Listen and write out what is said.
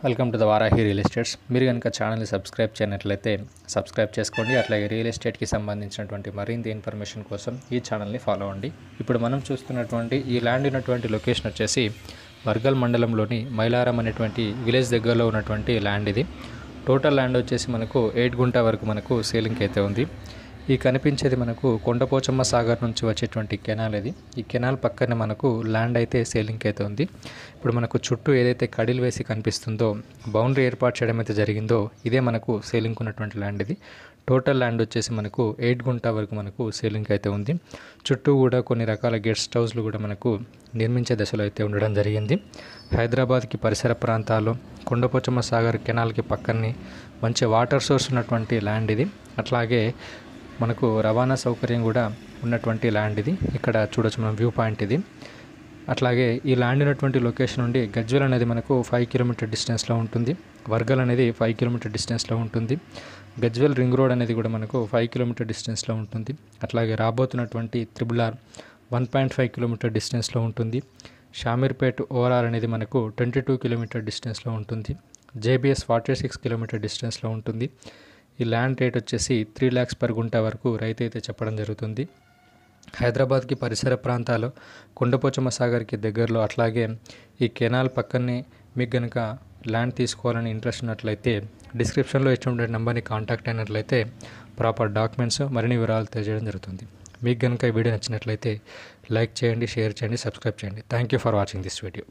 Welcome to the Varahi real estates. మీరు కనుక ఛానల్ని సబ్స్క్రైబ్ చేయనట్లయితే సబ్స్క్రైబ్ చేసుకోండి. అట్లాగే రియల్ ఎస్టేట్కి సంబంధించినటువంటి మరింత ఇన్ఫర్మేషన్ కోసం ఈ ఛానల్ని ఫాలో అవ్వండి. ఇప్పుడు మనం చూస్తున్నటువంటి ఈ ల్యాండ్ ఉన్నటువంటి లొకేషన్ వచ్చేసి వర్గల్ మండలంలోని మైలారం అనేటువంటి విలేజ్ దగ్గరలో ఉన్నటువంటి ల్యాండ్ ఇది. టోటల్ ల్యాండ్ వచ్చేసి మనకు 8 గుంట వరకు మనకు సేలింగ్కి అయితే ఉంది. ఈ కనిపించేది మనకు కొండపోచమ్మ సాగర్ నుంచి వచ్చేటువంటి కెనాల్ ఇది. ఈ కెనాల్ పక్కనే మనకు ల్యాండ్ అయితే సేలింగ్కి అయితే ఉంది. ఇప్పుడు మనకు చుట్టూ ఏదైతే కడిలు వేసి కనిపిస్తుందో బౌండరీ ఏర్పాటు చేయడం అయితే జరిగిందో ఇదే మనకు సేలింగ్ ఉన్నటువంటి ల్యాండ్ ఇది. టోటల్ ల్యాండ్ వచ్చేసి మనకు 8 గుంట వరకు మనకు సేలింగ్ అయితే ఉంది. చుట్టూ కూడా కొన్ని రకాల గెస్ట్ హౌస్లు కూడా మనకు నిర్మించే దశలో అయితే ఉండడం జరిగింది. హైదరాబాద్కి పరిసర ప్రాంతాల్లో కొండపోచమ్మ సాగర్ కెనాల్కి పక్కనే మంచి వాటర్ సోర్స్ ఉన్నటువంటి ల్యాండ్ ఇది. అట్లాగే మనకు రవాణా సౌకర్యం కూడా ఉన్నటువంటి ల్యాండ్ ఇది. ఇక్కడ చూడొచ్చు మనం వ్యూ పాయింట్ ఇది. అట్లాగే ఈ ల్యాండ్ ఉన్నటువంటి లొకేషన్ నుండి గజ్వేల్ అనేది మనకు 5 కిలోమీటర్ డిస్టెన్స్లో ఉంటుంది. వర్గల్ అనేది 5 కిలోమీటర్ డిస్టెన్స్లో ఉంటుంది. గజ్వేల్ రింగ్ రోడ్ అనేది కూడా మనకు 5 కిలోమీటర్ డిస్టెన్స్లో ఉంటుంది. అట్లాగే రాబోతున్నటువంటి త్రిబుల్-ఆర్ 1.5 కిలోమీటర్ డిస్టెన్స్లో ఉంటుంది. షామీర్పేట్ ఓఆర్ఆర్ అనేది మనకు 22 కిలోమీటర్ డిస్టెన్స్లో ఉంటుంది. జేబీఎస్ 46 కిలోమీటర్ డిస్టెన్స్లో ఉంటుంది. ఈ ల్యాండ్ రేట్ వచ్చేసి 3 lakhs per గుంట వరకు రైతు అయితే చెప్పడం జరుగుతుంది. హైదరాబాద్కి పరిసర ప్రాంతాల్లో కొండపోచమ్మ సాగర్కి దగ్గరలో అట్లాగే ఈ కెనాల్ పక్కనే మీకు కనుక ల్యాండ్ తీసుకోవాలని ఇంట్రెస్ట్ ఉన్నట్లయితే డిస్క్రిప్షన్లో ఇచ్చిన నెంబర్ని కాంటాక్ట్ అయినట్లయితే ప్రాపర్ డాక్యుమెంట్స్ మరిన్ని వివరాలు తెలియజేయడం జరుగుతుంది. మీకు కనుక ఈ వీడియో నచ్చినట్లయితే లైక్ చేయండి, షేర్ చేయండి, సబ్స్క్రైబ్ చేయండి. Thank you for watching this video.